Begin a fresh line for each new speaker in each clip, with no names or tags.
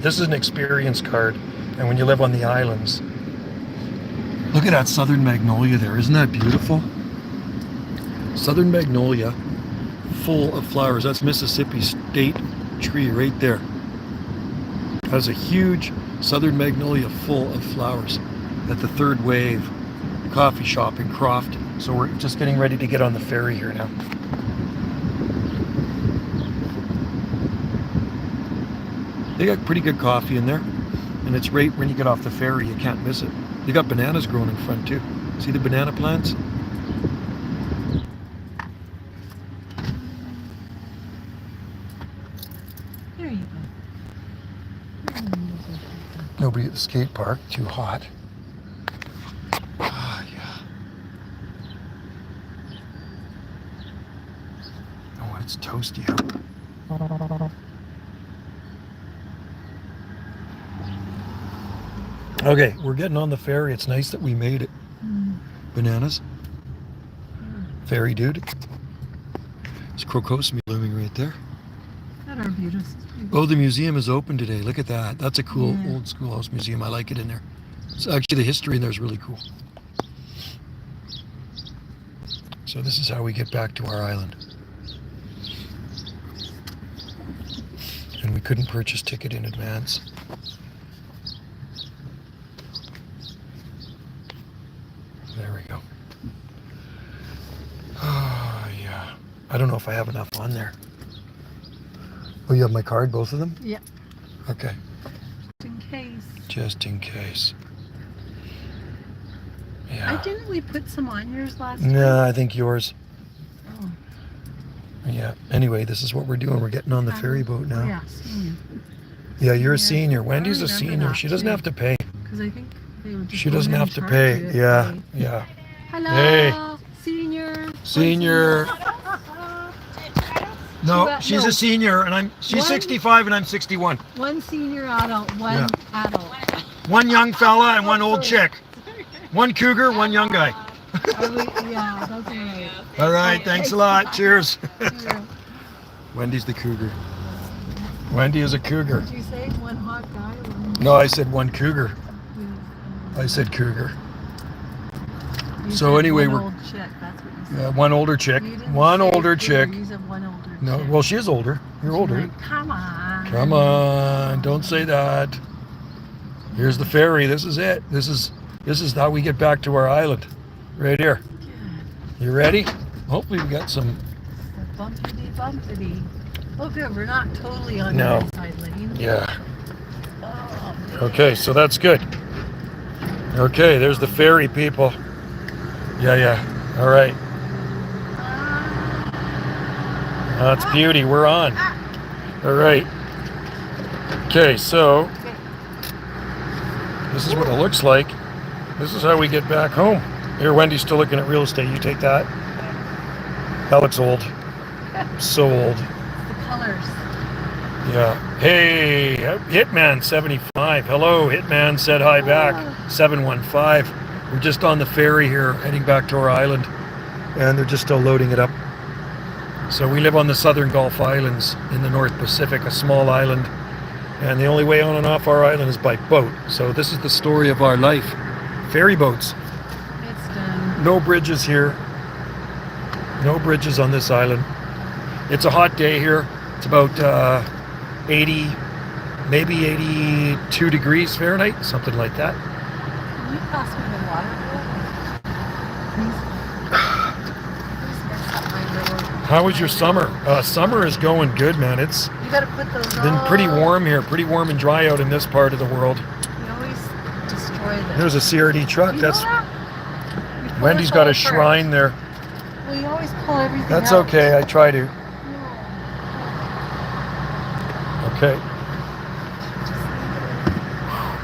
This is an experience card, and when you live on the islands, look at that southern magnolia there. Isn't that beautiful? Southern magnolia, full of flowers. That's Mississippi State tree right there. That's a huge southern magnolia full of flowers at the Third Wave coffee shop in Crofton. So we're just getting ready to get on the ferry here now. They got pretty good coffee in there, and it's right when you get off the ferry. You can't miss it. They got bananas growing in front too. See the banana plants?
There you go.
Nobody at the skate park. Too hot. Ah, yeah. Oh, it's toasty out. Okay, we're getting on the ferry. It's nice that we made it. Bananas. Ferry dude. It's crocosmi blooming right there.
That are beautiful.
Oh, the museum is open today. Look at that. That's a cool old schoolhouse museum. I like it in there. So actually the history in there is really cool. So this is how we get back to our island. And we couldn't purchase ticket in advance. There we go. Oh, yeah. I don't know if I have enough on there. Oh, you have my card, both of them?
Yeah.
Okay.
Just in case.
Just in case. Yeah.
Didn't we put some on yours last time?
No, I think yours.
Oh.
Yeah. Anyway, this is what we're doing. We're getting on the ferry boat now.
Yeah, senior.
Yeah, you're a senior. Wendy's
I
a
remember
senior.
that
She doesn't
too.
have to pay.
Because I think they would just
She
go
doesn't
ahead
have
and
to
charge
pay.
you if
Yeah.
they-
Yeah.
Hello,
Hey.
senior.
Senior. No, she's a senior, and she's
One-
65 and I'm 61.
One senior adult, one adult.
One young fella and one old chick. One cougar, one young guy.
Yeah, that's right.
All right, thanks a lot. Cheers.
Yeah.
Wendy's the cougar. Wendy is a cougar.
Did you say one hot guy? One...
No, I said one cougar. I said cougar.
You
So
said
anyway,
one
we're-
old chick. That's what you said.
Yeah, one older chick.
You didn't
One
say
older
cougar,
chick.
You said one older
No,
chick.
well, she is older. You're
You're
older.
like, come on.
Come on, don't say that. Here's the ferry. This is it. This is how we get back to our island. Right here.
Good.
You ready? Hopefully we got some.
Bumpity bumpity. Oh, good. We're not totally on
No.
the side lane.
Yeah.
Oh, man.
Okay, so that's good. Okay, there's the ferry, people. Yeah. All right. That's beauty. We're on. All right. Okay, so this is what it looks like. This is how we get back home. Here, Wendy's still looking at real estate. You take that. That looks old. So old.
The colors.
Yeah. Hey, Hitman 75. Hello, Hitman said hi back. 715. We're just on the ferry here, heading back to our island, and they're just still loading it up. So we live on the southern Gulf Islands in the North Pacific, a small island, and the only way on and off our island is by boat. So this is the story of our life. Ferry boats.
It's done.
No bridges here. No bridges on this island. It's a hot day here. It's about 80, maybe 82 degrees Fahrenheit, something like that.
Can you pass me the water?
How was your summer? Summer is going good, man. It's
You gotta put those
been pretty warm here, pretty warm and dry out in this part of the world.
You always destroy them.
There's a CRD truck.
You
That's
know that? You pull
Wendy's
it
got
all
a
apart.
shrine there.
Well, you always pull everything
That's
out.
okay. I try to.
No.
Okay.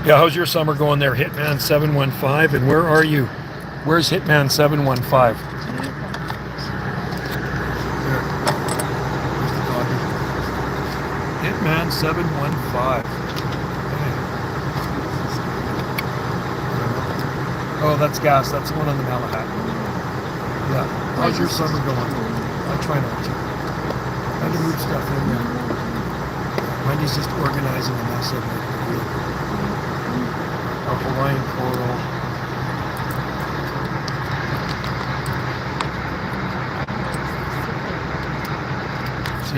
Yeah, how's your summer going there, Hitman 715? And where are you? Where's Hitman 715? Hitman 715. Oh, that's gas. That's the one on the Malahat. Yeah. How's your summer going? I try not to. I can move stuff in there. Wendy's just organizing a mess of it.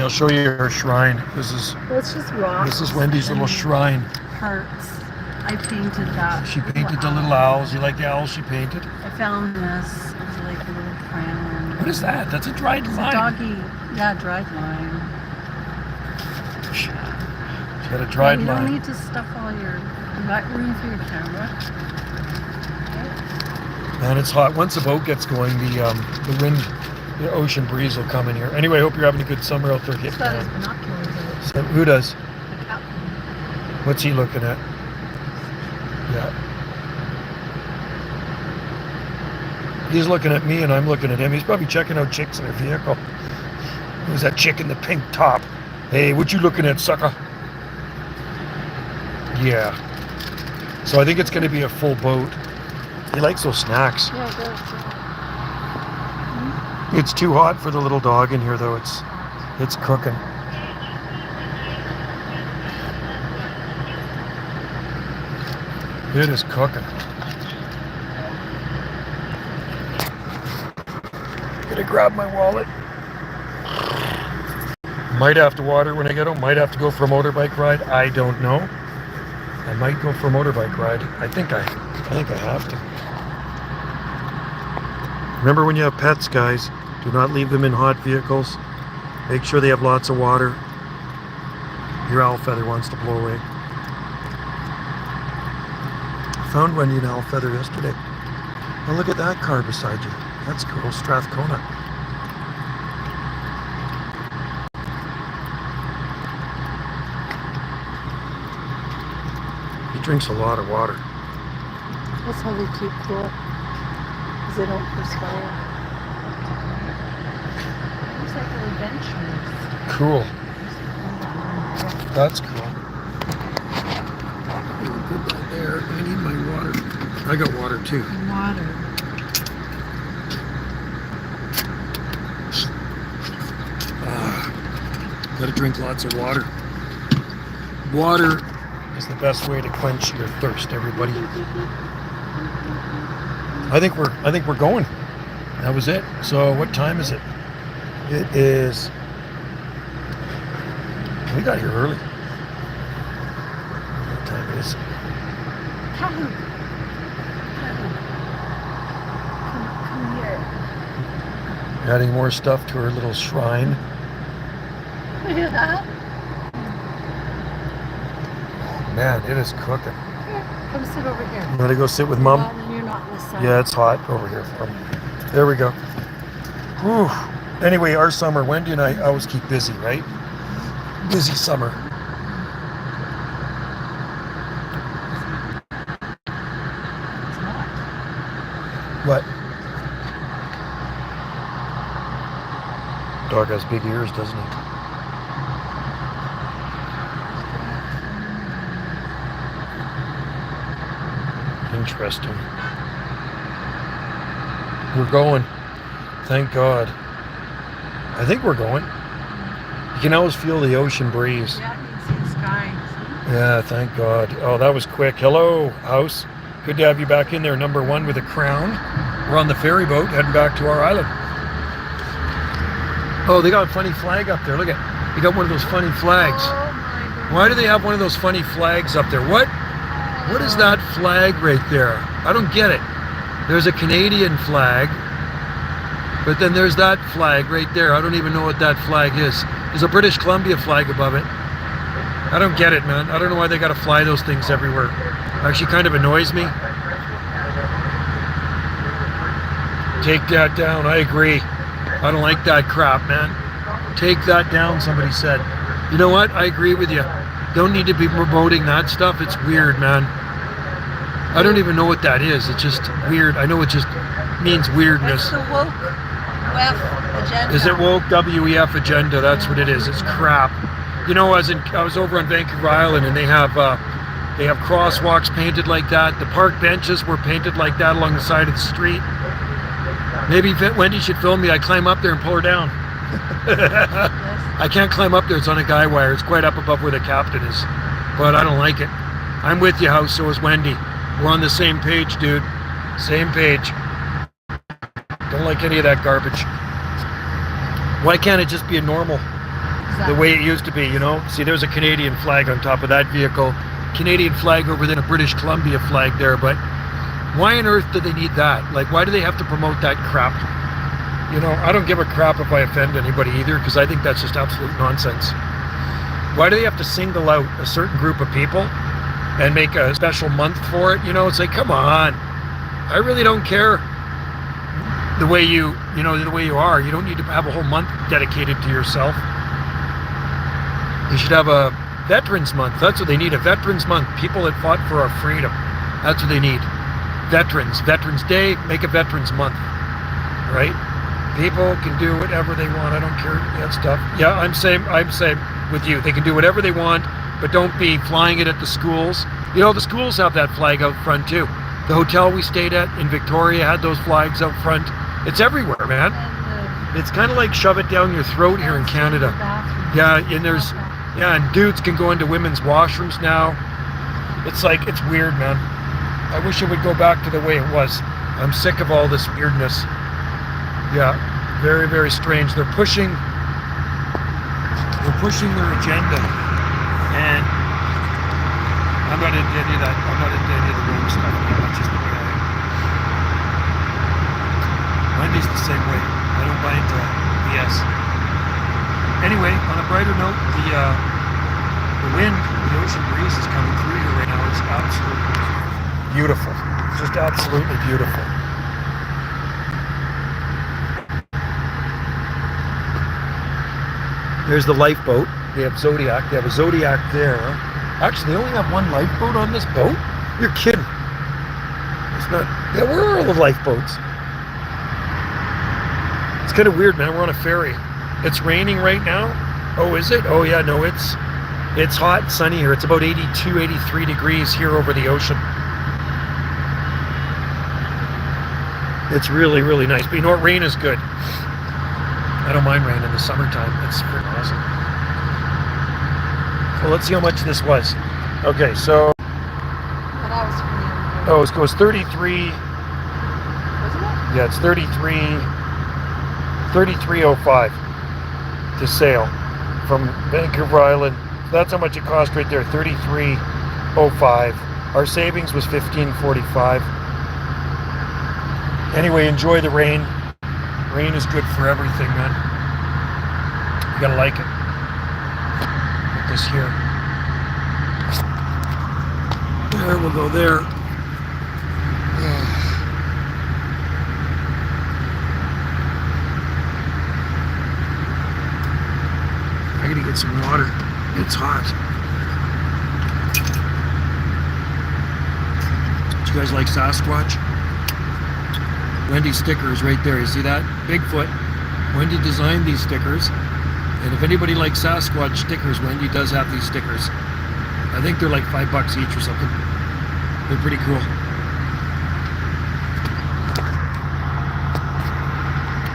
I'll show you her shrine. This is Wendy's little shrine.
Hearts. I painted that.
She painted the little owls. You like the owls she painted?
I found this. It was like a little crown.
What is that? That's a dried lime.
Doggy. Yeah, dried lime.
She got a dried
You
lime.
don't need to stuff all your... You got room for your camera.
Man, it's hot. Once the boat gets going, the wind, the ocean breeze will come in here. Anyway, I hope you're having a good summer out there.
He's got his binoculars out.
So, who does?
The captain.
What's he looking at? Yeah. He's looking at me and I'm looking at him. He's probably checking out chicks in her vehicle. Who's that chick in the pink top? Hey, what you looking at, sucker? Yeah. So I think it's going to be a full boat. He likes those snacks.
Yeah, it
It's too hot for the little dog in here, though. It's cooking. It is cooking. Gonna grab my wallet. Might have to water when I get home. Might have to go for a motorbike ride. I don't know. I might go for a motorbike ride. I think I have to. Remember, when you have pets, guys, do not leave them in hot vehicles. Make sure they have lots of water. Your owl feather wants to blow away. I found Wendy an owl feather yesterday. Oh, look at that car beside you. That's cool, Strathcona. He drinks a lot of water.
That's how they keep cool. Because they don't perspire. Looks like they're adventurers.
Cool. That's cool. Put that there. I need my water. I got water too.
Water.
Gotta drink lots of water. Water is the best way to quench your thirst, everybody. I think we're going. That was it. So what time is it? It is. We got here early. What time it is?
Come here.
Adding more stuff to her little shrine.
Look at that.
Man, it is cooking.
Here, come sit over here.
I'm gonna go sit with Mom.
Well, you're not in the sun.
Yeah, it's hot over here for me. There we go. Whew. Anyway, our summer, Wendy and I always keep busy, right? Busy summer.
It's not.
What? Dog has big ears, doesn't he? Interesting. We're going. Thank God. I think we're going. You can always feel the ocean breeze.
Yeah, you can see the sky.
Yeah, thank God. Oh, that was quick. Hello, house. Good to have you back in there, number one with a crown. We're on the ferry boat heading back to our island. Oh, they got a funny flag up there. Look at, they got one of those funny flags.
Oh my goodness.
Why do they have one of those funny flags up there? What is that flag right there? I don't get it. There's a Canadian flag, but then there's that flag right there. I don't even know what that flag is. There's a British Columbia flag above it. I don't get it, man. I don't know why they got to fly those things everywhere. Actually kind of annoys me. Take that down. I agree. I don't like that crap, man. Take that down, somebody said. You know what? I agree with you. Don't need to be promoting that stuff. It's weird, man. I don't even know what that is. It's just weird. I know it just means weirdness.
That's the woke WEF agenda.
Is it woke? WEF agenda. That's what it is. It's crap. You know, I was over on Vancouver Island, and they have crosswalks painted like that. The park benches were painted like that along the side of the street. Maybe Wendy should film me. I climb up there and pull her down. I can't climb up there. It's on a guy wire. It's quite up above where the captain is. But I don't like it. I'm with you, house. So is Wendy. We're on the same page, dude. Same page. Don't like any of that garbage. Why can't it just be a normal the way it used to be, you know. See, there's a Canadian flag on top of that vehicle. Canadian flag over there, a British Columbia flag there, but why on earth do they need that? Like, why do they have to promote that crap? You know, I don't give a crap if I offend anybody either, because I think that's just absolute nonsense. Why do they have to single out a certain group of people and make a special month for it? You know, it's like, come on. I really don't care the way the way you are. You don't need to have a whole month dedicated to yourself. You should have a Veterans Month. That's what they need, a Veterans Month. People that fought for our freedom. That's what they need. Veterans. Veterans Day, make a Veterans Month. Right? People can do whatever they want. I don't care that stuff. Yeah, I'm same with you. They can do whatever they want, but don't be flying it at the schools. You know, the schools have that flag out front too. The hotel we stayed at in Victoria had those flags out front. It's everywhere, man. It's kind of like shove it down your throat here in Canada. Yeah, and dudes can go into women's washrooms now. It's like, it's weird, man. I wish it would go back to the way it was. I'm sick of all this weirdness. Yeah, very, very strange. They're pushing their agenda, and I'm not into any of that. I'm not into any of the wrong stuff. That's just the way I am. Wendy's the same way. I don't buy into BS. Anyway, on a brighter note, the wind, the ocean breeze is coming through here right now. It's absolutely beautiful. Just absolutely beautiful. There's the lifeboat. They have Zodiac. They have a Zodiac there. Actually, they only have one lifeboat on this boat? You're kidding. It's not. Yeah, where are all the lifeboats? It's kind of weird, man. We're on a ferry. It's raining right now. Oh, is it? Oh, yeah. No, it's hot and sunny here. It's about 82, 83 degrees here over the ocean. It's really, really nice. But you know what? Rain is good. I don't mind rain in the summertime. It's pretty awesome. Well, let's see how much this was. Okay, so... Oh, it goes 33...
Wasn't it?
Yeah, it's 33.05 to sail from Vancouver Island. So that's how much it cost right there, 33.05. Our savings was $15.45. Anyway, enjoy the rain. Rain is good for everything, man. You gotta like it. Put this here. There, we'll go there. I gotta get some water. It's hot. Do you guys like Sasquatch? Wendy's sticker is right there. You see that? Bigfoot. Wendy designed these stickers. And if anybody likes Sasquatch stickers, Wendy does have these stickers. I think they're like $5 each or something. They're pretty cool.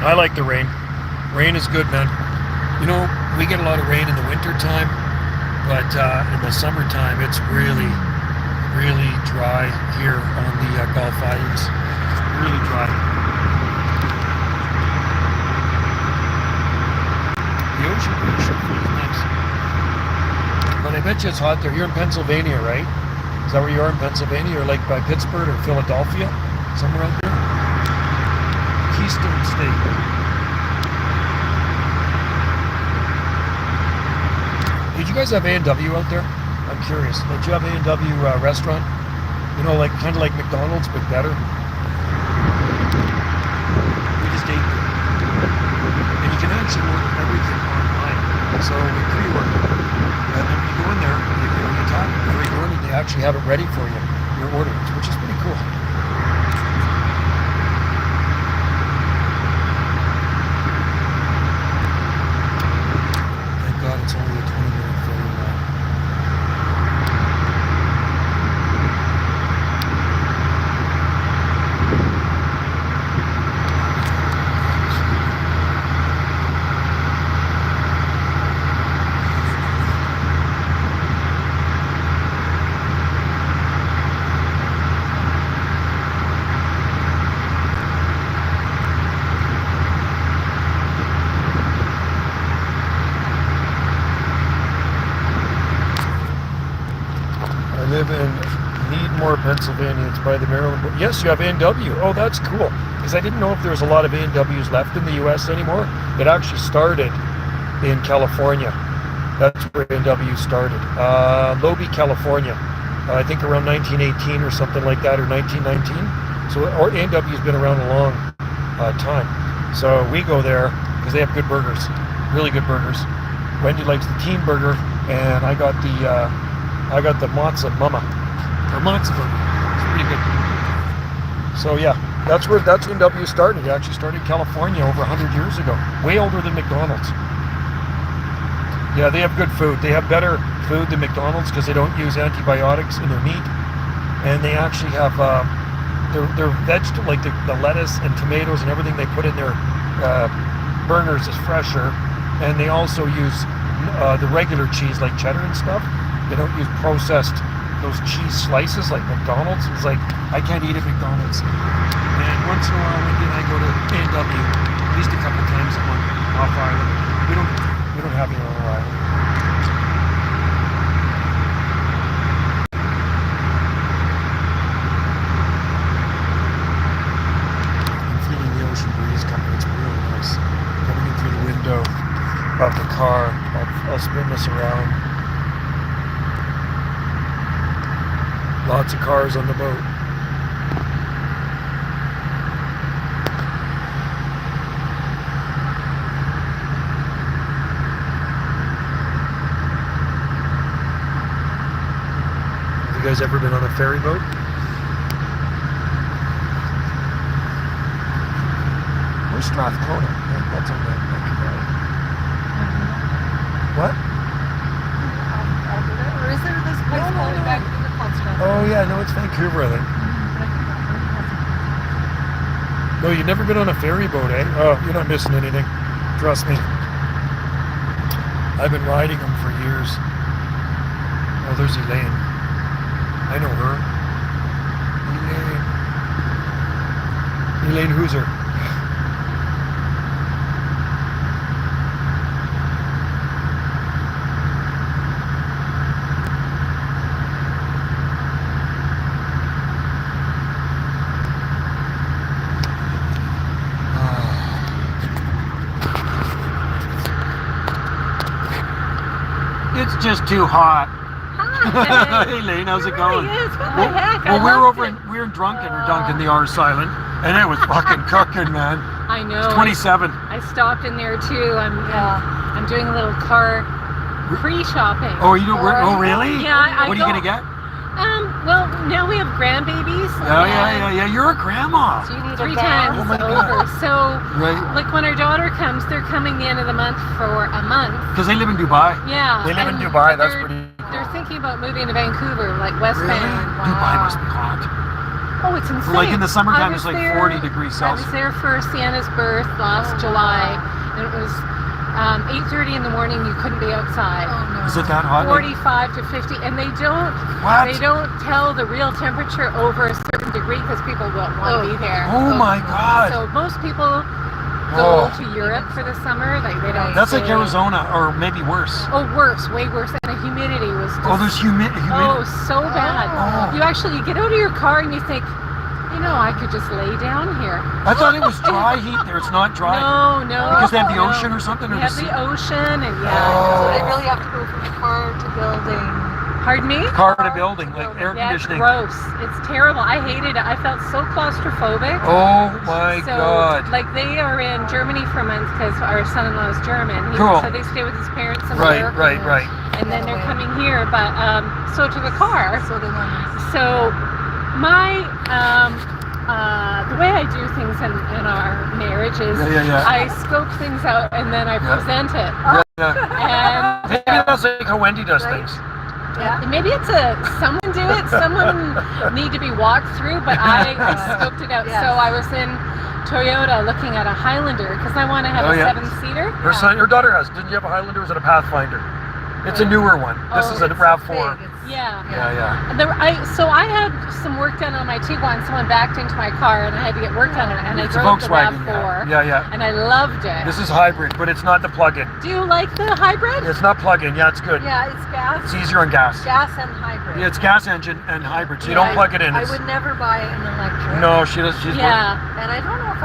I like the rain. Rain is good, man. You know, we get a lot of rain in the winter time, but in the summertime, it's really, really dry here on the Gulf Islands. Really dry. The ocean breeze is nice. But I bet you it's hot there. You're in Pennsylvania, right? Is that where you are in Pennsylvania? Or like by Pittsburgh or Philadelphia? Somewhere out there? Keystone State. Did you guys have A&W out there? I'm curious. Did you have A&W restaurant? You know, like kind of like McDonald's, but better. We just ate there. And you can actually order everything online. So we pre-order. And then when you go in there, you talk before you go in, and they actually have it ready for you, your order, which is pretty cool. Thank God it's only a 20-minute ferry ride. I live in Needmore, Pennsylvania. It's by the Maryland. Yes, you have A&W. Oh, that's cool. Because I didn't know if there's a lot of A&Ws left in the U.S. anymore. It actually started in California. That's where A&W started. Lobie, California. I think around 1918 or something like that, or 1919. So A&W's been around a long time. So we go there because they have good burgers, really good burgers. Wendy likes the teen burger, and I got the matzo mama, or matzo burger. It's pretty good. So yeah, that's where A&W started. It actually started in California over 100 years ago, way older than McDonald's. Yeah, they have good food. They have better food than McDonald's because they don't use antibiotics in their meat, and they actually have their vegetable, like the lettuce and tomatoes and everything they put in their burgers is fresher, and they also use the regular cheese like cheddar and stuff. They don't use processed those cheese slices like McDonald's. It's like I can't eat at McDonald's. And once in a while, Wendy and I go to A&W at least a couple times a month off island. We don't have any on our island. I'm feeling the ocean breeze coming. It's really nice. Coming in through the window of the car. I'll spin this around. Lots of cars on the boat. You guys ever been on a ferry boat? Where's Strathcona? That's on that. What?
Or is there this place called Vancouver called Strathcona?
Oh yeah, no, it's Vancouver, I think. No, you've never been on a ferry boat, eh? Oh, you're not missing anything. Trust me. I've been riding them for years. Oh, there's Elaine. I know her. Elaine Hooser. It's just too hot.
Hi.
Hey Lane, how's it
It
going?
really is. What the heck?
Well,
I
we're
loved
over
it.
we were drunk in the R Silent, and it was fucking cooking, man.
I know.
It's 27.
I stopped in there too. I'm doing a little car pre-shopping.
Oh, you do? Oh, really?
Yeah,
What are you gonna get?
Well, now we have grandbabies.
Oh, yeah. You're a grandma.
So you need
3
a van.
times
Oh my
over.
God.
So,
Right.
like when our daughter comes, they're coming the end of the month for a month.
Because they live in Dubai.
Yeah.
They live in
and
Dubai. That's
they're-
pretty.
They're thinking about moving to Vancouver, like West
Really?
Van.
Dubai must be hot.
Oh, it's insane.
Like in the summertime,
I
it's
was
like
there-
40 degrees
I was
Celsius.
there for Sienna's birth last July, and it was 8:30 in the morning. You couldn't be outside.
Oh, no.
Is it that hot?
45 to 50, and they don't
What?
tell the real temperature over a certain degree because people don't want to be there.
Oh my God.
So most people
Oh.
go to Europe for the summer. Like they don't.
That's like
stay-
Arizona, or maybe worse.
Oh, worse, way worse. And the humidity was just
Oh, there's humidity.
oh, so bad.
Oh.
You actually get out of your car and you think, I could just lay down here.
I thought it was dry heat there. It's not dry.
No.
Because they have the
no.
ocean or something, or
We
the
have
sea.
the ocean, and
So
Oh.
they really have to go from car to building.
Pardon me?
Car to building, like air
Yeah, it's
conditioning.
gross. It's terrible. I hated it. I felt so claustrophobic.
Oh my
So,
God.
like, they are in Germany for a month because our son-in-law is German.
Cool.
So they stay with his parents and
Right,
work.
right.
And then they're coming here. But, so to the car.
So they want
So my, the way I do things in our marriage is
Yeah.
I scope things out and then I
Yeah.
present it.
Yeah.
And
Maybe that's like how Wendy does things.
Yeah.
maybe it's someone do it. Someone need to be walked through, but I scoped it out.
Yes.
So I was in Toyota looking at a Highlander because I want to have
Oh,
a
yeah.
7-seater.
Her daughter has. Didn't you have a Highlander? Or was it a Pathfinder? It's a newer one. This is a
it's
RAV4.
big. It's-
Yeah.
Yeah.
So I had some work done on my Tiguan. Someone backed into my car, and I had to get work done on it. And
It's
I
a
drove the
Volkswagen.
RAV4,
Yeah.
and I loved it.
This is hybrid, but it's not the plug-in.
Do you like the hybrid?
It's not plug-in. Yeah, it's good.
Yeah, it's gas.
It's easier on gas.
Gas and hybrid.
Yeah, it's gas engine and hybrid, so you
Yeah,
don't plug it in.
I
It's-
would never buy an electric.
No, she's
Yeah.
And I don't know if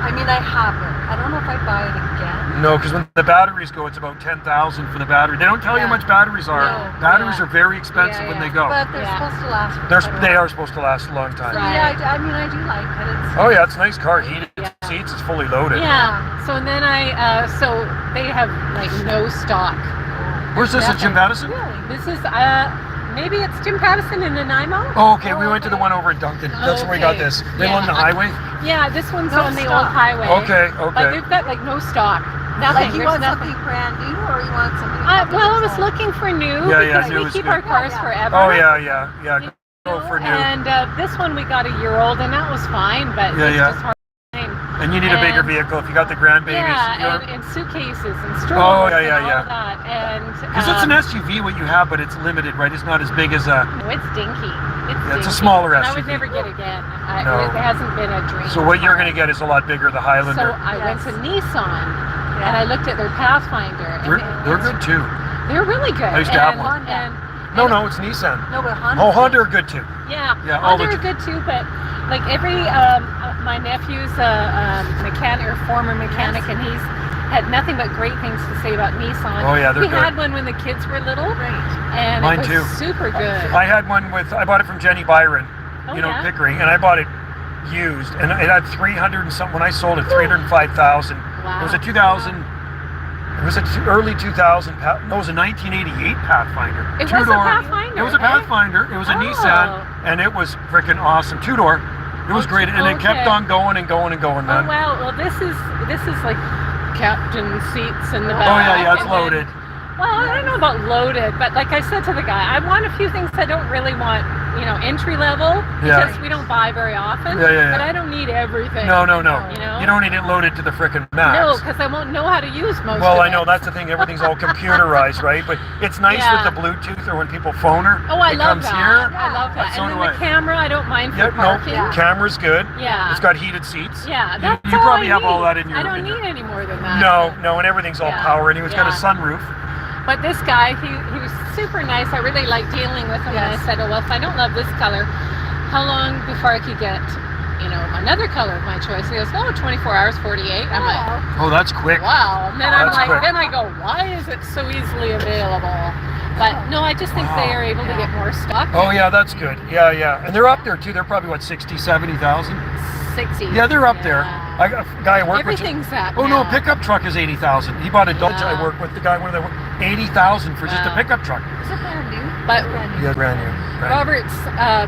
I mean, I have it. I don't know if I'd buy it again.
No, because when the batteries go, it's about 10,000 for the battery. They don't tell you how
Yeah.
much batteries are.
No.
Batteries
Yeah.
are very expensive
Yeah,
when
yeah.
they go.
But they're
Yeah.
supposed to last.
They're,
quite a
they
while.
are supposed to last a long time.
So, yeah, I mean, I do like it. It's,
Oh yeah, it's a nice car. Heated
Yeah.
seats. It's fully loaded.
Yeah. So and then so they have like no stock.
Where's this? At Jim Pattison?
Really?
This is maybe it's Jim Pattison in Nanaimo.
Oh, okay. We went to the one over in Duncan. That's where we got
Okay.
this. They
Yeah.
on the highway.
Yeah, this one's
No
on the
stock.
old highway.
Okay.
But they've got like no stock.
Like
Nothing.
you
There's
want
nothing.
something brand new, or you want something?
Well, I was looking for new
Yeah, yeah,
because
new
we
is
keep
good.
our cars
Yeah, yeah.
forever.
Oh yeah. Go for new.
And this one we got a year old, and that was fine, but
Yeah,
it's
yeah.
just hard to find.
And you need a bigger
and-
vehicle if you got the grandbabies.
Yeah,
You're-
and suitcases and strollers
yeah,
and all
yeah.
of that. And
Because it's an SUV what you have, but it's limited, right? It's not as big as a.
no, it's dinky. It's
Yeah, it's a
dinky.
smaller
And I
SUV.
would never get again.
No.
It hasn't been a dream.
So what you're going to get is a lot bigger, the Highlander.
So I went
Yes.
to Nissan, and I looked at their Pathfinder. and
They're good too.
They're really good.
I used to have
And-
one.
And,
No, it's Nissan.
No, but Honda.
Oh, Honda are good too.
yeah,
Yeah, all
Honda
the
are good too, but like my nephew's a mechanic or former mechanic, and he's had nothing but great things to say about Nissan.
Oh, yeah, they're
we
good.
had one when the kids were little,
Great.
and
Mine
it was
too.
super good.
I had one I bought it from Jenny Byron,
Oh,
you know,
yeah?
Pickering, and I bought it used, and it had 300 and something. When I sold it, 305,000.
Wow.
It was a 2000. It was an early 2000. No, it was a 1988 Pathfinder.
It was a
Two-door.
Pathfinder,
It was a
eh?
Pathfinder. It was a
Oh.
Nissan, and it was freaking awesome. Two-door. It was great, and it kept
Okay.
on going and going and going,
Oh
man.
wow! Well, this is like captain seats in the
Oh
back.
yeah, it's
and then-
loaded.
Well, I don't know about loaded, but like I said to the guy, I want a few things I don't really want, entry level,
Yeah.
because we don't buy very often.
Yeah.
But I don't need everything.
No.
You know?
You don't need it loaded to the frickin' max.
No, because I won't know how to use most of
Well, I
it.
know that's the thing. Everything's all computerized, right? But it's nice
Yeah.
with the Bluetooth or when people phone her.
Oh, I
it
love
comes
that.
here.
I love that.
So
And
do
then
I.
the camera, I don't mind for
Yep, no,
parking.
camera's good.
Yeah.
It's got heated seats.
Yeah,
You-
that's
you
all
probably
I
have all
need.
that in your-
I don't
in your-
need any more than that.
No, and everything's all
Yeah.
power, and it's got a
Yeah.
sunroof.
But this guy, he was super nice. I really liked dealing with him. And I
Yes.
said, oh, well, if I don't love this color, how long before I could get, another color of my choice? He goes, 24 hours, 48. I'm like,
Oh, that's quick.
wow. And then I'm
That's
like,
quick.
then I go, why is it so easily available? But no, I just think they are able to get more stock.
Oh yeah, that's good. Yeah. And they're up there too. They're probably what 60, 70,000.
60.
Yeah, they're up there. I got a guy I work with.
Everything's that.
Oh no,
now.
a pickup truck is 80,000. He bought a Dodge.
Wow.
I work with the guy one of the 80,000 for just a
Wow.
pickup truck.
Is it brand new?
But
Brand new.
Yeah, brand new.
Robert's,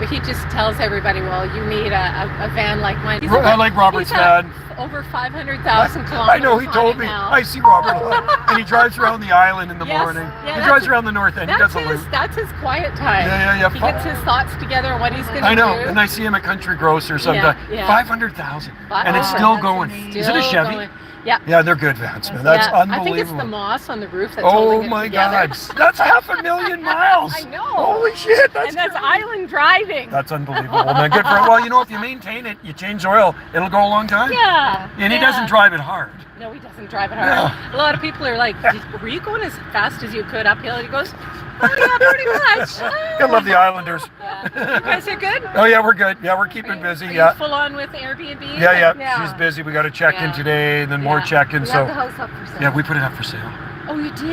he just tells everybody, well, you need a van like mine. He's
I like Robert's
he's had
van.
Over 500,000 kilometers.
I know, he
on
told
it
me.
now.
I see Robert a lot. And he drives around the island in the
Yes,
morning.
yeah,
He
that's
drives
his-
around the north end. He
That's
does a
his,
loop.
that's his quiet time.
Yeah.
He gets his thoughts together on what he's going to do.
I know. And I see him at Country Grocer sometimes.
Yeah.
500,000. And it's
Oh,
still
that's
going.
amazing.
Is it a
Still
Chevy?
going. Yeah.
Yeah, they're good vans, man. That's
Yeah,
unbelievable.
I think it's the moss on the roof that's
Oh
holding it
my
together.
God. That's 500,000 miles.
I know.
Holy shit. That's
And that's
crazy.
island driving.
That's unbelievable, man. Good for Well, if you maintain it, you change oil, it'll go a long time.
Yeah.
And he
yeah.
doesn't drive it hard.
No, he doesn't drive it hard. A lot of people are like, were you going as fast as you could uphill? And he goes, oh yeah, pretty much.
I love the Islanders.
Yeah. You guys are good?
Oh yeah, we're good. Yeah, we're keeping busy.
Are
Yeah.
you full on with Airbnb?
Yeah.
Yeah.
She's busy. We got to check in
Yeah.
today, and then more
Yeah.
check-in.
We
So
have the house up for sale.
yeah, we put it up for sale.
Oh, you did?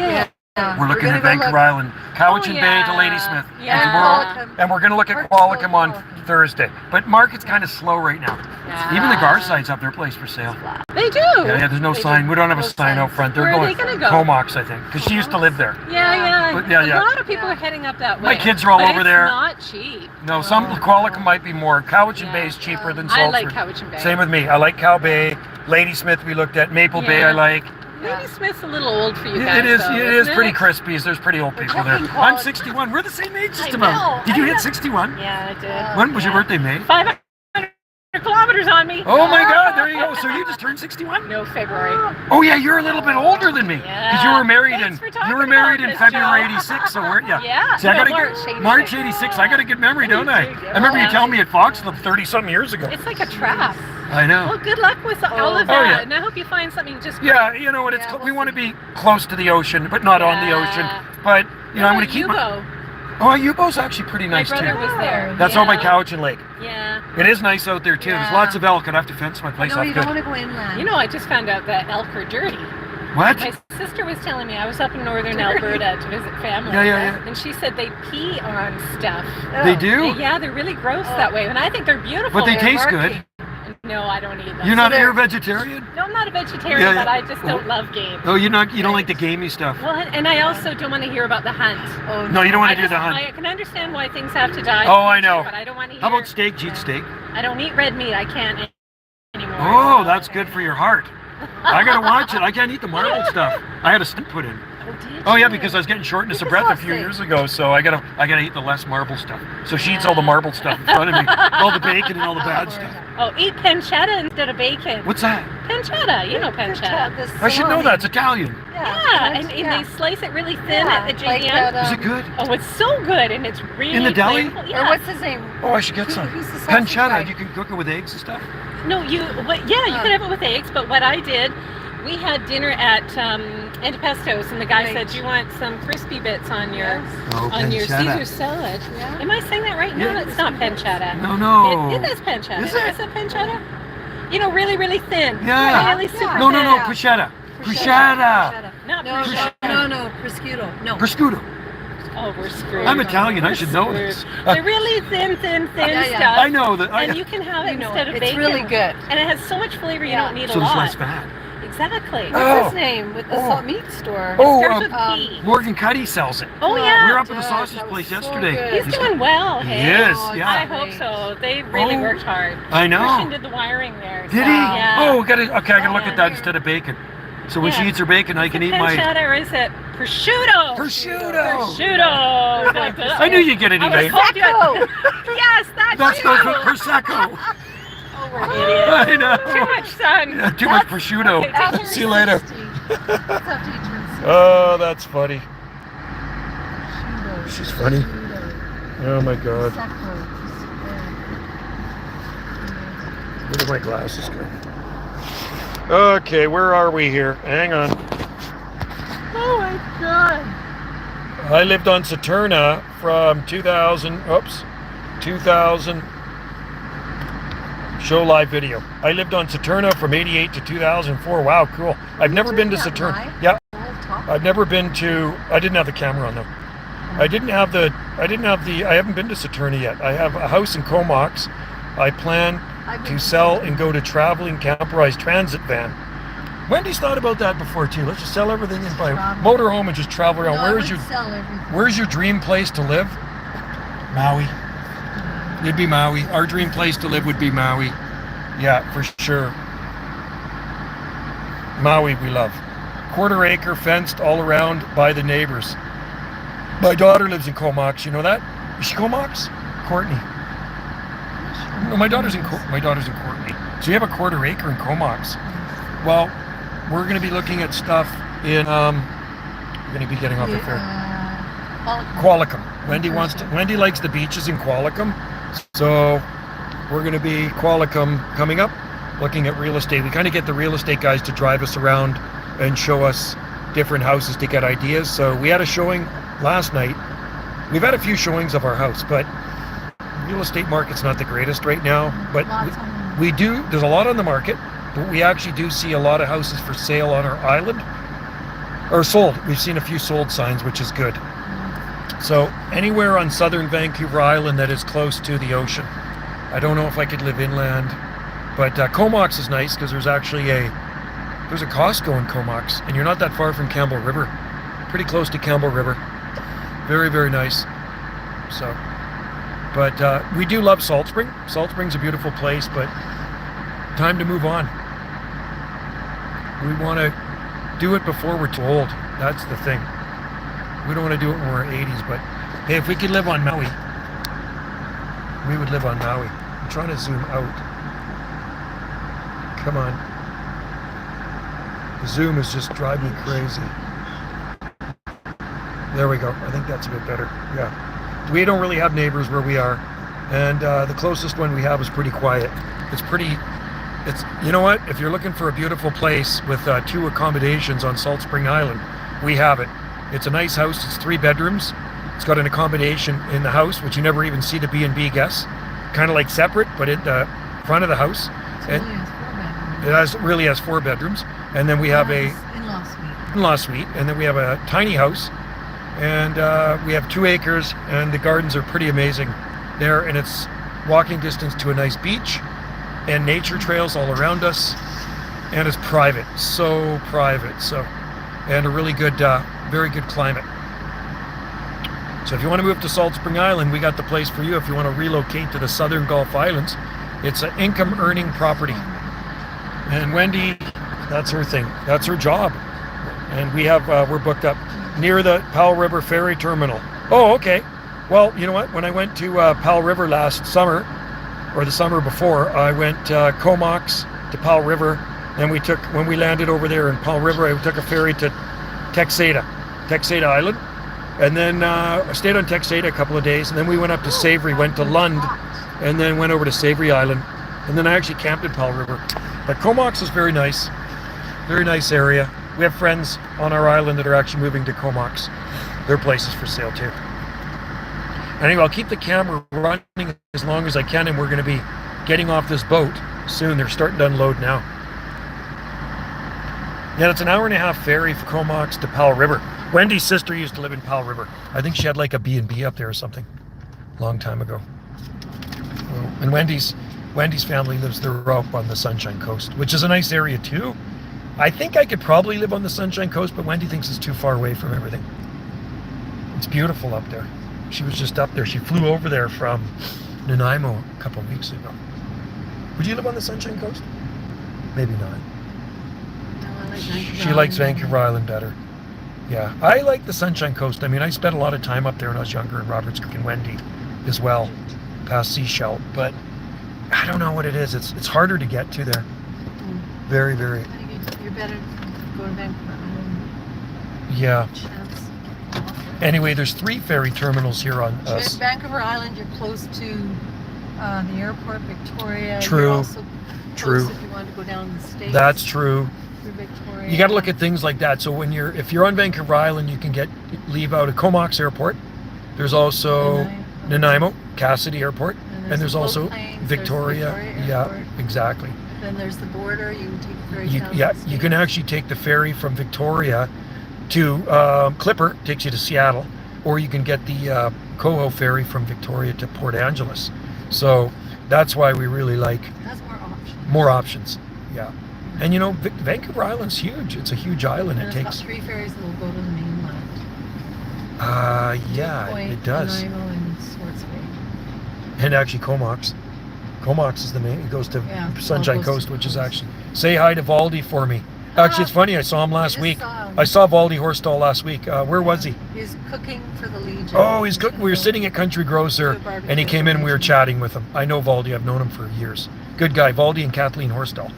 Yeah.
We're looking
gonna
at
go
Vancouver
look-
Island, Cowichan
Oh,
Bay to
yeah.
Ladysmith,
Yeah.
and we're gonna look at
Market's
Qualicum on
full.
Thursday. But market's kind of slow right now.
Yeah.
Even the Garside's up there, place for sale.
They do.
Yeah, there's no
They
sign.
do.
We don't have a
No
sign out
signs.
front. They're
Where are
going
they gonna go?
Comox, I think, because she used to live there.
Yeah.
But yeah.
A lot of people are heading up that way.
My kids are all
but
over
it's
there.
Not cheap.
No, some Qualicum might be more. Cowichan
Yeah.
Bay is cheaper than
I
Salford.
like Cowichan Bay.
Same with me. I like Cow Bay. Ladysmith we looked at. Maple Bay
Yeah.
I like.
Maybe Smith's a little old for you guys.
It is.
though,
It is
isn't
pretty
it?
crispy. There's pretty old people there.
checking
I'm
quality.
61. We're the same age just
I
about.
know.
Did you
I
hit
know.
61?
Yeah, I did.
When was your birthday, May?
500 kilometers years on me.
Oh my God, there you go. So you just turned 61?
No, February.
Oh yeah, you're a little bit older than me. Because you were married
Thanks for
in
talking
February
about this,
'86, so weren't you?
Yeah.
See, I
No,
gotta
March 86.
March '86. I got a good memory, don't I? I remember you telling me at Fox 30-something years ago.
It's like a trap.
I know.
Well, good luck with all of that,
Oh, yeah.
and I hope you find something just great.
Yeah, you know what? It's we want to be close to the ocean, but not on the ocean. But you know, I'm going to keep
Yubo.
Oh, Yubo's actually pretty nice
My brother
too.
was there.
That's on my couch and lake.
Yeah.
It is nice out there too. There's
Yeah.
lots of elk. I'd have to fence my place
No,
off
you
good.
don't want to go inland.
You know, I just found out that elk are dirty.
What?
My sister was telling me, I was up in northern Alberta to visit family.
Yeah.
And she said they pee on stuff.
They do?
Yeah, they're really gross that way. And I think they're beautiful.
But they
They're
taste
marking.
good.
No, I don't eat them.
You're a vegetarian?
No, I'm not a vegetarian,
Yeah,
but I just don't love game.
Oh, you don't like the gamey stuff.
Well, and I also don't want to hear about the hunt.
Oh,
No, you don't want to do the hunt.
I can understand why things have to die.
Oh, I know.
But I don't want to hear.
How about steak? Do you eat steak?
I don't eat red meat. I can't anymore.
Oh,
so-
that's good for your heart. I gotta watch it. I can't eat the marbled stuff. I had a stent put in. Oh yeah, because I was getting shortness of breath a few years ago, so I gotta eat the less marble stuff. So she eats all the marbled stuff in front of me, all the bacon and all the bad stuff.
Oh, eat pancetta instead of bacon.
What's that?
Pancetta, you know pancetta.
I should know that. It's Italian.
Yeah, and they slice it really thin at the
like
JDM.
that,
Is it good?
Oh, it's so good, and it's really
In the deli?
flavorful.
Or
Yeah.
what's his name?
Oh, I should get some.
Who's the sausage
Pancetta.
guy?
You can cook it with eggs and stuff.
No, you could have it with eggs, but what I did, we had dinner at Antipastos, and the guy said, "Do you want some crispy bits on your
Oh,
Caesar
pancetta.
salad?"
Yeah.
Am I saying that right? No,
Yeah.
it's not pancetta.
No.
It is pancetta.
Is it?
Is it pancetta? You know, really, really thin.
Yeah.
Really super
No,
thin.
prosciutto. Prosciutto.
Not
No,
prosciutto.
no, prosciutto. No.
Prosciutto.
Oh, we're screwed.
I'm Italian. I
We're
should know
screwed.
this.
They're really thin
Yeah.
stuff.
I know that.
And you can have it
You know,
instead of
it's
bacon.
really good.
And it has so much flavor, you
Yeah.
don't need
So
a
there's
lot.
less fat.
Exactly.
Oh.
What's his name with the
Oh.
salt meat store?
Oh,
Starts with P.
Morgan Cuddy sells it.
Oh,
God.
yeah.
We were up at the
Does.
sausage
That
place
was so
yesterday.
good.
He's doing well,
He
hey?
is,
Oh,
yeah.
I hope so. They really
Oh.
worked hard.
I know.
Christian did the wiring there.
Did
so,
he?
Yeah.
Oh, I gotta look
Yeah.
at that instead of bacon. So when she
Yeah.
eats her bacon, I can eat my
pancetta, or is it prosciutto?
prosciutto.
Prosciutto.
I knew you'd get it
I was
right.
hoping you- Yes, that's
That's
you.
the prosecco.
Oh, we're idiots.
I know.
Too much sun.
Yeah, too much prosciutto.
Okay, take care.
See you later.
That's after you turn 60.
Oh, that's funny. She's funny. Oh my God. Where did my glasses go? Okay, where are we here? Hang on.
Oh my God.
I lived on Saturna from 2000. Show live video. I lived on Saturna from 88 to 2004. Wow, cool. I've never been to Saturna.
live?
Yeah,
Top.
I've never been to. I didn't have the camera on though. I haven't been to Saturna yet. I have a house in Comox. I plan to sell and go to traveling camperized transit van. Wendy's thought about that before too. Let's just sell everything and buy a motorhome and just travel around. Where's your dream place to live? Maui. It'd be Maui. Our dream place to live would be Maui. Yeah, for sure. Maui we love. 1/4 acre fenced all around by the neighbors. My daughter lives in Comox. You know that? Is she Comox? Courtney. No, my daughter's in Courtney. So you have a 1/4 acre in Comox. Well, we're going to be looking at stuff in. We're going to be getting off the ferry. Qualicum. Wendy likes the beaches in Qualicum, so we're going to be Qualicum coming up, looking at real estate. We kind of get the real estate guys to drive us around and show us different houses to get ideas. So we had a showing last night. We've had a few showings of our house, but real estate market's not the greatest right now. But we do. There's a lot on the market, but we actually do see a lot of houses for sale on our island, or sold. We've seen a few sold signs, which is good. So anywhere on southern Vancouver Island that is close to the ocean. I don't know if I could live inland, but Comox is nice because there's a Costco in Comox, and you're not that far from Campbell River. Pretty close to Campbell River. Very, very nice. So, but we do love Salt Spring. Salt Spring's a beautiful place, but time to move on. We want to do it before we're too old. That's the thing. We don't want to do it when we're 80s, but hey, if we could live on Maui, we would live on Maui. I'm trying to zoom out. Come on. The zoom is just driving me crazy. There we go. I think that's a bit better. Yeah. We don't really have neighbors where we are. And the closest one we have is pretty quiet. You know what? If you're looking for a beautiful place with 2 accommodations on Salt Spring Island, we have it. It's a nice house. It's 3 bedrooms. It's got an accommodation in the house, which you never even see the B&B guests. Kind of like separate, but in the front of the house. It really has 4 bedrooms. And then we have a in-law suite. And then we have a tiny house. And we have 2 acres, and the gardens are pretty amazing there. And it's walking distance to a nice beach and nature trails all around us. And it's private, so private. And a really good, very good climate. So if you want to move to Salt Spring Island, we got the place for you. If you want to relocate to the Southern Gulf Islands, it's an income earning property. And Wendy, that's her thing. That's her job. And we're booked up near the Powell River Ferry Terminal. Oh, okay. Well, you know what? When I went to Powell River last summer, or the summer before, I went Comox to Powell River. And when we landed over there in Powell River, I took a ferry to Texada Island. And then I stayed on Texada a couple of days, and then we went up to Savory, went to Lund, and then went over to Savory Island, and then I actually camped in Powell River. But Comox is very nice area. We have friends on our island that are actually moving to Comox. Their place is for sale too. Anyway, I'll keep the camera running as long as I can, and we're going to be getting off this boat soon. They're starting to unload now. Yeah, it's an 1.5-hour ferry from Comox to Powell River. Wendy's sister used to live in Powell River. I think she had like a B&B up there or something a long time ago. And Wendy's family lives there up on the Sunshine Coast, which is a nice area too. I think I could probably live on the Sunshine Coast, but Wendy thinks it's too far away from everything. It's beautiful up there. She was just up there. She flew over there from Nanaimo a couple of weeks ago. Would you live on the Sunshine Coast? Maybe not. She likes Vancouver Island better. Yeah, I like the Sunshine Coast. I mean, I spent a lot of time up there when I was younger in Roberts Creek and Wendy as well, past Seashell. But I don't know what it is. It's harder to get to there. Very, very.
I think you're better to go to Vancouver Island.
Yeah. Anyway, there's 3 ferry terminals here on us.
Vancouver Island, you're close to the airport, Victoria.
True.
You're also
True.
If you want to go down to the States.
That's true.
Victoria.
You got to look at things like that. So if you're on Vancouver Island, you can leave out of Comox Airport. There's also Nanaimo, Cassidy Airport, and there's also Victoria. Yeah, exactly.
Then there's the border. You can take the ferry down.
Yeah, you can actually take the ferry from Victoria to Clipper, takes you to Seattle, or you can get the Coho ferry from Victoria to Port Angeles. So that's why we really like
Has
more options. Yeah. And you know, Vancouver Island's huge. It's a huge island.
And it takes 3 ferries that will go to the mainland.
Yeah,
Point,
it does.
Nanaimo and Swartz Bay.
And actually, Comox is the main. It goes to Sunshine Coast, which is actually. Say hi to Valdi for me. Actually, it's funny. I saw him last week. I saw Valdi Horsstall last week. Where was he?
He's cooking for the Legion.
Oh, he's cooking. We were sitting at Country Grocer, and he came in. and We were chatting with him. I know Valdi. I've known him for years. Good guy, Valdi and Kathleen Horsstall.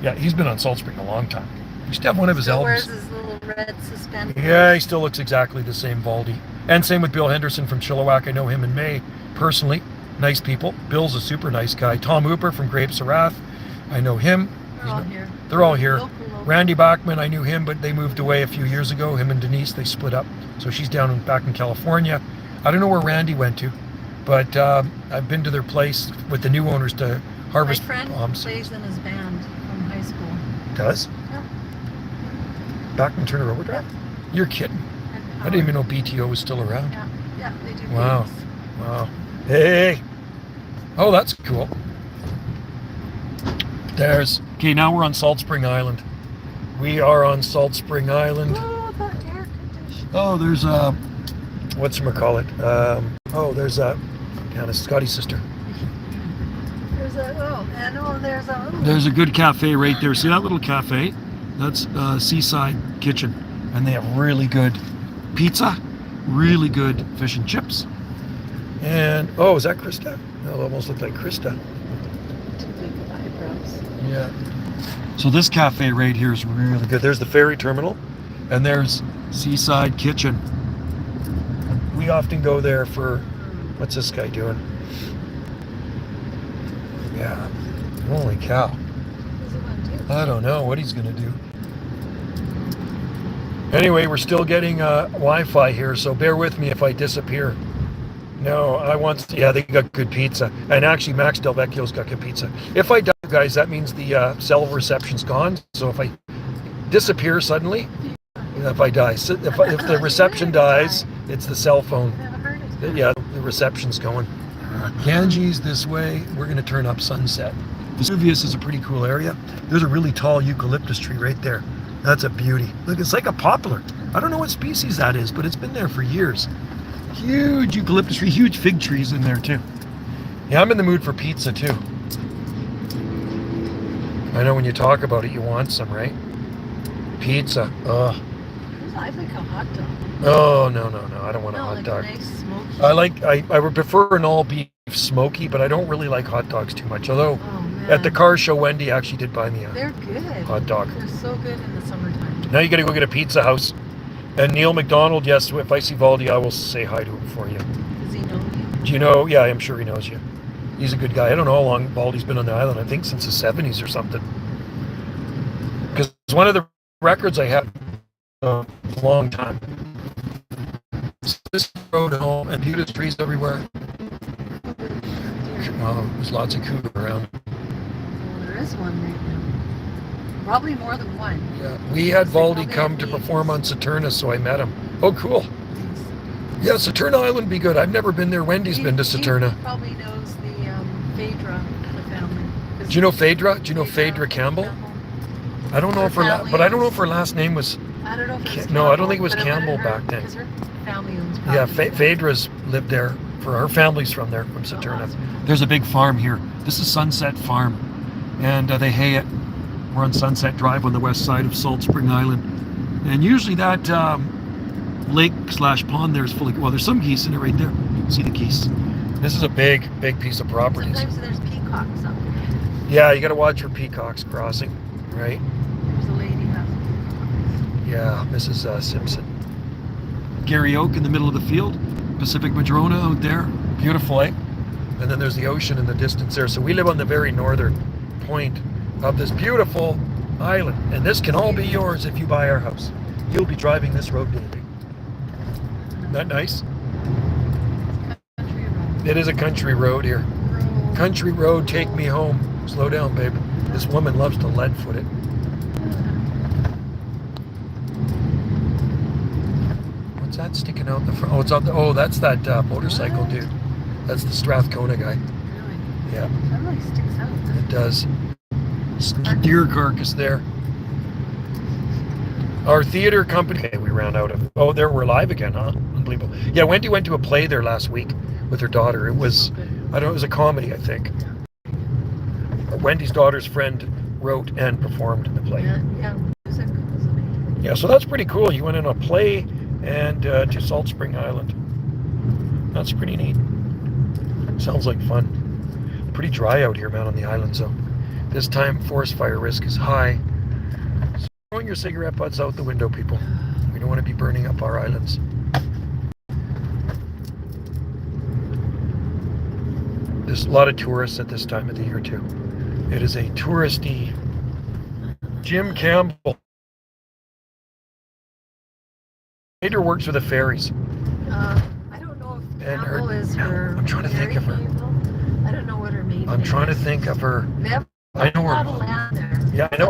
Yeah, he's been on Salt Spring a long time. He used to have one of his albums.
Wears his little red suspenders.
Yeah, he still looks exactly the same, Valdi. And same with Bill Henderson from Chilliwack. I know him in May personally. Nice people. Bill's a super nice guy. Tom Hooper from Grape Sarath. I know him.
They're all here.
They're all here.
Local.
Randy Bachman, I knew him, but they moved away a few years ago. Him and Denise, they split up. So she's back in California. I don't know where Randy went to, but I've been to their place with the new owners to harvest
My friend plays in his band from high school.
Does?
Yeah.
Bachman Turner Overdrive? You're kidding. I didn't even know BTO was still around.
Yeah, they do.
Wow.
Games.
Wow. Hey. Oh, that's cool. Okay, now we're on Salt Spring Island. We are on Salt Spring Island.
Oh, the air conditioner.
Oh, there's whatchamacallit? There's Scotty's sister. There's a good cafe right there. See that little cafe? That's Seaside Kitchen. And they have really good pizza, really good fish and chips. And, is that Krista? That almost looked like Krista.
Too big of eyebrows.
Yeah. So this cafe right here is really good. There's the ferry terminal, and there's Seaside Kitchen. We often go there for, what's this guy doing? Yeah, holy cow.
What's it gonna do?
I don't know what he's gonna do. Anyway, we're still getting Wi-Fi here, so bear with me if I disappear. No, yeah, they got good pizza. And actually, Max Del Vecchio's got good pizza. If I die, guys, that means the cell reception's gone. So if I disappear suddenly, if I die, if the reception dies, it's the cell phone.
Never heard of it.
Yeah, the reception's going. Ganges this way. We're going to turn up Sunset. Vesuvius is a pretty cool area. There's a really tall eucalyptus tree right there. That's a beauty. Look, it's like a poplar. I don't know what species that is, but it's been there for years. Huge eucalyptus tree, huge fig trees in there too. Yeah, I'm in the mood for pizza too. I know when you talk about it, you want some, right? Pizza. Ugh.
I like a hot dog.
Oh, no. I don't want a
No,
hot
like
dog.
a nice smoky.
I would prefer an all beef smoky, but I don't really like hot dogs too much. Although
Oh, man.
at the car show, Wendy actually did buy me a
They're good.
hot dog.
They're so good in the summertime.
Now you got to go get a pizza house. And Neil McDonald, yes, if I see Valdi, I will say hi to him for you.
Does he know you?
Do you know? Yeah, I'm sure he knows you. He's a good guy. I don't know how long Baldy's been on the island. I think since the 70s or something. Because one of the records I had a long time. This road home and beautiful trees everywhere. Well, there's lots of cougar around.
Well, there is one right now. Probably more than one.
Yeah, we had Valdi come to perform on Saturna, so I met him. Oh, cool. Yeah, Saturna Island would be good. I've never been there. Wendy's been to Saturna.
He probably knows the Phaedra, the family.
Do you know Phaedra? Do you know Phaedra Campbell? I don't know if but I don't know if her last name was.
I don't know if it was
No, I don't think it was
Campbell,
Campbell
but
back then.
because her family owns
Yeah,
property there.
Phaedra's lived there. For her family's from there, from Saturna. There's a big farm here. This is Sunset Farm, and they hay it. We're on Sunset Drive on the west side of Salt Spring Island, and usually that lake/pond there is full of. Well, there's some geese in it right there. See the geese. This is a big piece of property.
Sometimes there's peacocks up there.
Yeah, you got to watch for peacocks crossing, right?
There's a lady who has peacocks.
Yeah, Mrs. Simpson. Gary Oak in the middle of the field. Pacific Madrona out there. Beautiful, eh? And then there's the ocean in the distance there. So we live on the very northern point of this beautiful island. And this can all be yours if you buy our house. You'll be driving this road daily. Isn't that nice?
Country road.
It is a country road here. Country road, take me home. Slow down, babe. This woman loves to lead foot it. What's that sticking out in the front? Oh, it's on the. Oh, that's that motorcycle dude. That's the Strathcona guy.
Really?
Yeah,
That really sticks out.
it does. Deer carcass there. Our theater company. Okay, we ran out of. Oh, there we're live again, huh? Unbelievable. Yeah, Wendy went to a play there last week with her daughter. It was, I don't know, it was a comedy, I think. Wendy's daughter's friend wrote and performed in the play.
Yeah, music was amazing.
Yeah, so that's pretty cool. You went in a play and to Salt Spring Island. That's pretty neat. Sounds like fun. Pretty dry out here, man, on the island. So this time, forest fire risk is high. So throwing your cigarette butts out the window, people. We don't want to be burning up our islands. There's a lot of tourists at this time of the year, too. It is a touristy. Jim Campbell. Later works with the ferries.
I don't know if
And her-
Campbell is her.
I'm trying to think of her.
married name. I don't know what her maiden
I'm
name
trying to
is.
think of her.
They have
I know
a lot
her.
of land there.
Yeah, I know.